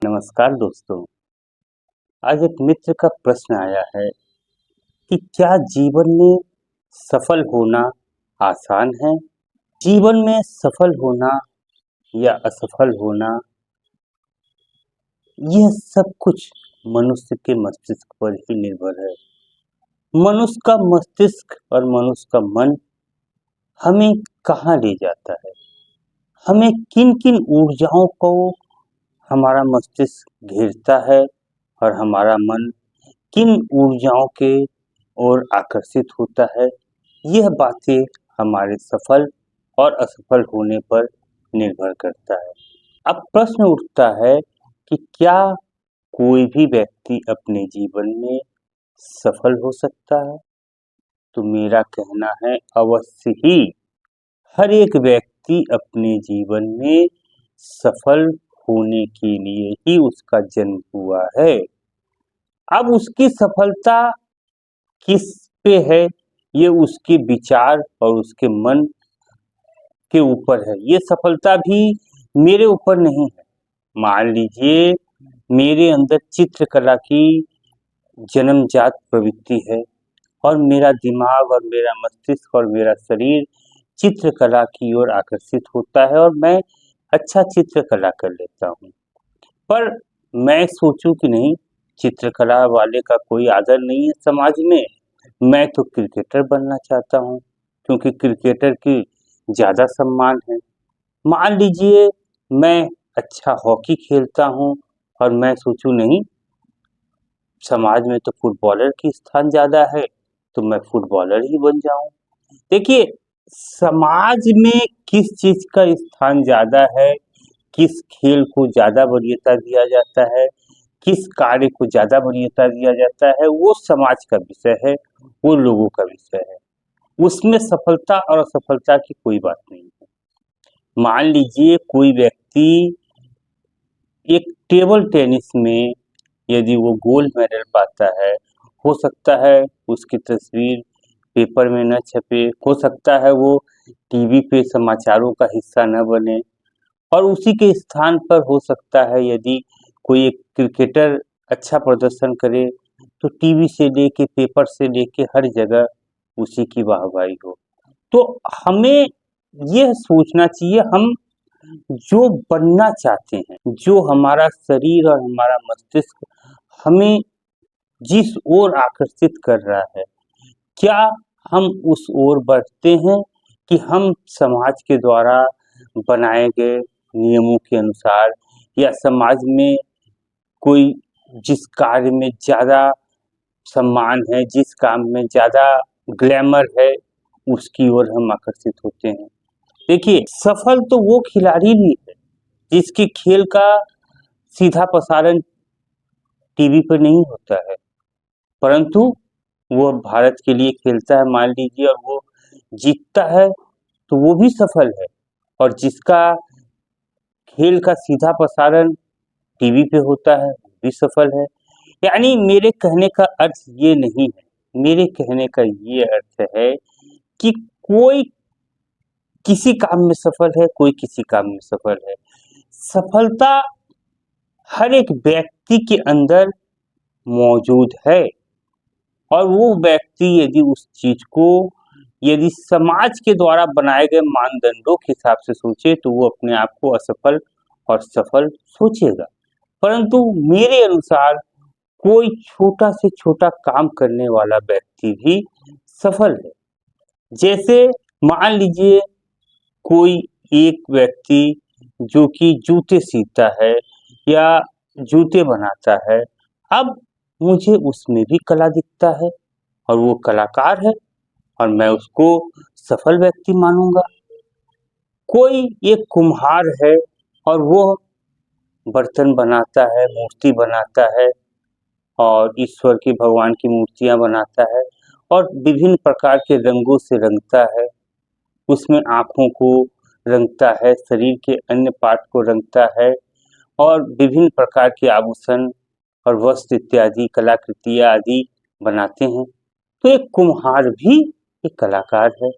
नमस्कार दोस्तों। आज एक मित्र का प्रश्न आया है कि क्या जीवन में सफल होना आसान है? जीवन में सफल होना या असफल होना, यह सब कुछ मनुष्य के मस्तिष्क पर ही निर्भर है। मनुष्य का मस्तिष्क और मनुष्य का मन हमें कहाँ ले जाता है, हमें किन किन ऊर्जाओं को हमारा मस्तिष्क घेरता है और हमारा मन किन ऊर्जाओं के ओर आकर्षित होता है, यह बातें हमारे सफल और असफल होने पर निर्भर करता है। अब प्रश्न उठता है कि क्या कोई भी व्यक्ति अपने जीवन में सफल हो सकता है? तो मेरा कहना है अवश्य ही। हर एक व्यक्ति अपने जीवन में सफल होने के लिए ही उसका जन्म हुआ है। अब उसकी सफलता किस पे है, ये उसके विचार और उसके मन के ऊपर है। ये सफलता भी मेरे ऊपर नहीं है। मान लीजिए मेरे अंदर चित्रकला की जन्मजात प्रवृत्ति है और मेरा दिमाग और मेरा मस्तिष्क और मेरा शरीर चित्रकला की ओर आकर्षित होता है और मैं अच्छा चित्रकला कर लेता हूँ। पर मैं सोचूं कि नहीं, चित्रकला वाले का कोई आदर नहीं है समाज में, मैं तो क्रिकेटर बनना चाहता हूँ क्योंकि क्रिकेटर की ज़्यादा सम्मान है। मान लीजिए मैं अच्छा हॉकी खेलता हूँ और मैं सोचूं नहीं, समाज में तो फुटबॉलर की स्थान ज़्यादा है, तो मैं फुटबॉलर ही बन जाऊं। देखिए, समाज में किस चीज़ का स्थान ज़्यादा है, किस खेल को ज़्यादा वरीयता दिया जाता है, किस कार्य को ज़्यादा वरीयता दिया जाता है, वो समाज का विषय है, वो लोगों का विषय है। उसमें सफलता और असफलता की कोई बात नहीं है। मान लीजिए कोई व्यक्ति एक टेबल टेनिस में यदि वो गोल्ड मेडल पाता है, हो सकता है उसकी तस्वीर पेपर में न छपे, हो सकता है वो टीवी पे समाचारों का हिस्सा न बने और उसी के स्थान पर हो सकता है यदि कोई एक क्रिकेटर अच्छा प्रदर्शन करे तो टीवी से लेके पेपर से लेके हर जगह उसी की वाहवाही हो। तो हमें यह सोचना चाहिए, हम जो बनना चाहते हैं, जो हमारा शरीर और हमारा मस्तिष्क हमें जिस ओर आकर्षित कर रहा है, क्या हम उस ओर बढ़ते हैं कि हम समाज के द्वारा बनाए गए नियमों के अनुसार या समाज में कोई जिस कार्य में ज़्यादा सम्मान है, जिस काम में ज़्यादा ग्लैमर है, उसकी ओर हम आकर्षित होते हैं। देखिए, सफल तो वो खिलाड़ी भी है जिसके खेल का सीधा प्रसारण टीवी पर नहीं होता है, परंतु वो भारत के लिए खेलता है मान लीजिए और वो जीतता है, तो वो भी सफल है। और जिसका खेल का सीधा प्रसारण टीवी पे होता है, वो भी सफल है। यानी मेरे कहने का अर्थ ये नहीं है, मेरे कहने का ये अर्थ है कि कोई किसी काम में सफल है, कोई किसी काम में सफल है। सफलता हर एक व्यक्ति के अंदर मौजूद है और वो व्यक्ति यदि उस चीज को यदि समाज के द्वारा बनाए गए मानदंडों के हिसाब से सोचे तो वो अपने आप को असफल और सफल सोचेगा। परंतु मेरे अनुसार कोई छोटा से छोटा काम करने वाला व्यक्ति भी सफल है। जैसे मान लीजिए कोई एक व्यक्ति जो कि जूते सीता है या जूते बनाता है, अब मुझे उसमें भी कला दिखता है और वो कलाकार है और मैं उसको सफल व्यक्ति मानूंगा। कोई एक कुम्हार है और वो बर्तन बनाता है, मूर्ति बनाता है और ईश्वर की भगवान की मूर्तियां बनाता है और विभिन्न प्रकार के रंगों से रंगता है, उसमें आँखों को रंगता है, शरीर के अन्य पार्ट को रंगता है और विभिन्न प्रकार के आभूषण और वस्त्र इत्यादि कलाकृतियाँ आदि बनाते हैं। तो एक कुम्हार भी एक कलाकार है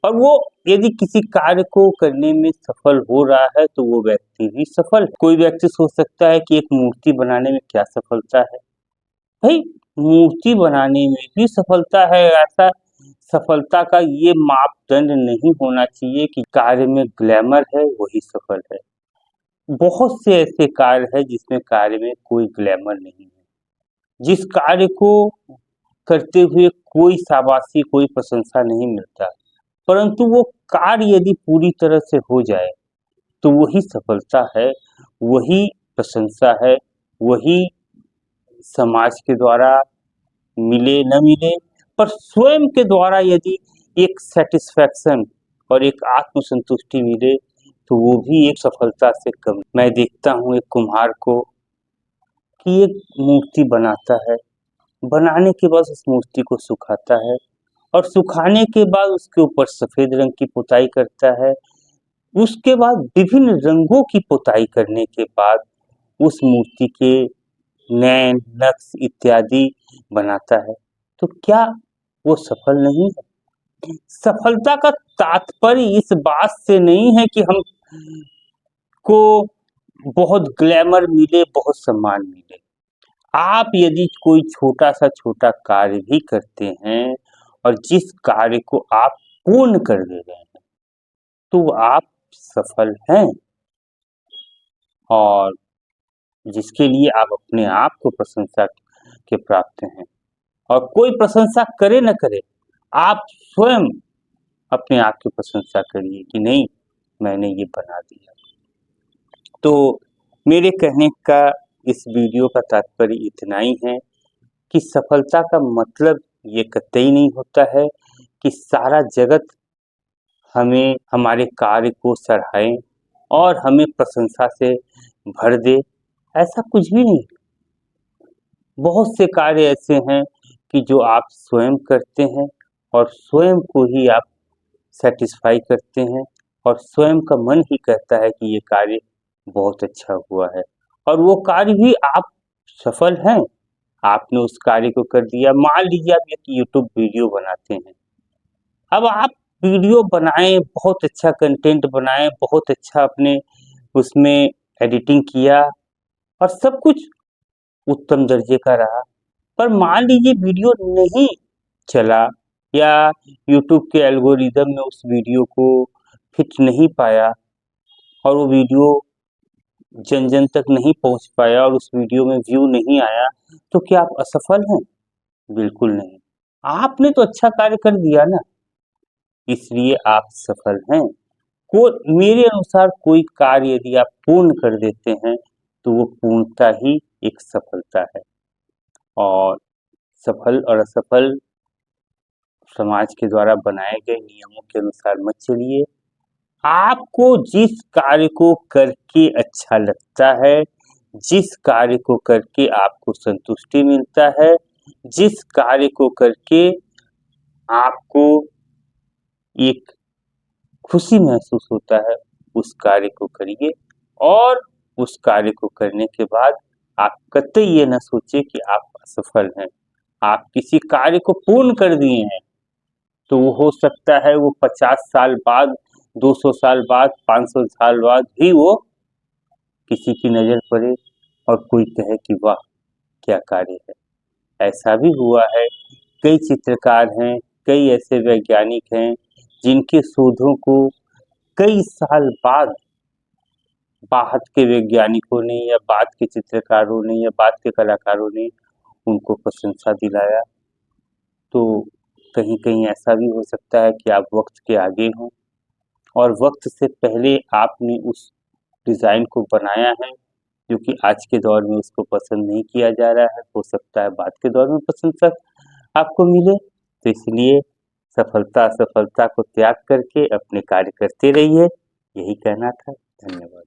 और वो यदि किसी कार्य को करने में सफल हो रहा है तो वो व्यक्ति भी सफल है। कोई व्यक्ति सोच सकता है कि एक मूर्ति बनाने में क्या सफलता है। भाई, मूर्ति बनाने में भी सफलता है। ऐसा सफलता का ये मापदंड नहीं होना चाहिए कि कार्य में ग्लैमर है वही सफल है। बहुत से ऐसे कार्य है जिसमें कार्य में कोई ग्लैमर नहीं है, जिस कार्य को करते हुए कोई शाबाशी कोई प्रशंसा नहीं मिलता, परंतु वो कार्य यदि पूरी तरह से हो जाए तो वही सफलता है, वही प्रशंसा है, वही समाज के द्वारा मिले न मिले पर स्वयं के द्वारा यदि एक सेटिस्फैक्शन और एक आत्मसंतुष्टि मिले तो वो भी एक सफलता से कम। मैं देखता हूँ एक कुम्हार को कि एक मूर्ति बनाता है, बनाने के बाद उस मूर्ति को सुखाता है और सुखाने के बाद उसके ऊपर सफेद रंग की पुताई करता है। उसके बाद विभिन्न रंगों की पुताई करने के बाद उस मूर्ति के नैन नक्श इत्यादि बनाता है। तो क्या वो सफल नहीं है? सफलता का तात्पर्य इस बात से नहीं है कि हम को बहुत ग्लैमर मिले, बहुत सम्मान मिले। आप यदि कोई छोटा सा छोटा कार्य भी करते हैं और जिस कार्य को आप पूर्ण कर दे रहे हैं तो आप सफल हैं। और जिसके लिए आप अपने आप को प्रशंसा के प्राप्त हैं। और कोई प्रशंसा करे न करे, आप स्वयं अपने आप की प्रशंसा करिए कि नहीं, मैंने ये बना दिया। तो मेरे कहने का इस वीडियो का तात्पर्य इतना ही है कि सफलता का मतलब ये कतई नहीं होता है कि सारा जगत हमें हमारे कार्य को सराहे और हमें प्रशंसा से भर दे। ऐसा कुछ भी नहीं। बहुत से कार्य ऐसे हैं कि जो आप स्वयं करते हैं और स्वयं को ही आप सेटिस्फाई करते हैं और स्वयं का मन ही कहता है कि ये कार्य बहुत अच्छा हुआ है और वो कार्य भी आप सफल हैं। आपने उस कार्य को कर दिया। मान लीजिए आप एक यूट्यूब वीडियो बनाते हैं। अब आप वीडियो बनाएं, बहुत अच्छा कंटेंट बनाएं, बहुत अच्छा अपने उसमें एडिटिंग किया और सब कुछ उत्तम दर्जे का रहा, पर मान लीजिए वीडियो नहीं चला या यूट्यूब के एल्गोरिदम में उस वीडियो को फिट नहीं पाया और वो वीडियो जन जन तक नहीं पहुंच पाया और उस वीडियो में व्यू नहीं आया, तो क्या आप असफल हैं? बिल्कुल नहीं। आपने तो अच्छा कार्य कर दिया ना, इसलिए आप सफल हैं। को मेरे अनुसार कोई कार्य यदि आप पूर्ण कर देते हैं तो वो पूर्णता ही एक सफलता है। और सफल और असफल समाज के द्वारा बनाए गए नियमों के अनुसार मत चलिए। आपको जिस कार्य को करके अच्छा लगता है, जिस कार्य को करके आपको संतुष्टि मिलता है, जिस कार्य को करके आपको एक खुशी महसूस होता है, उस कार्य को करिए। और उस कार्य को करने के बाद आप कतई ये न सोचिए कि आप असफल हैं। आप किसी कार्य को पूर्ण कर दिए हैं तो वो हो सकता है वो 50 साल बाद, 200 साल बाद, 500 साल बाद भी वो किसी की नज़र पड़े और कोई कहे कि वाह, क्या कार्य है। ऐसा भी हुआ है। कई चित्रकार हैं, कई ऐसे वैज्ञानिक हैं जिनके शोधों को कई साल बाद बाद के वैज्ञानिकों ने या बाद के चित्रकारों ने या बाद के कलाकारों ने उनको प्रशंसा दिलाया। तो कहीं कहीं ऐसा भी हो सकता है कि आप वक्त के आगे हों और वक्त से पहले आपने उस डिज़ाइन को बनाया है, जो कि आज के दौर में उसको पसंद नहीं किया जा रहा है। हो सकता है बाद के दौर में प्रशंसा आपको मिले। तो इसलिए सफलता असफलता को त्याग करके अपने कार्य करते रहिए। यही कहना था। धन्यवाद।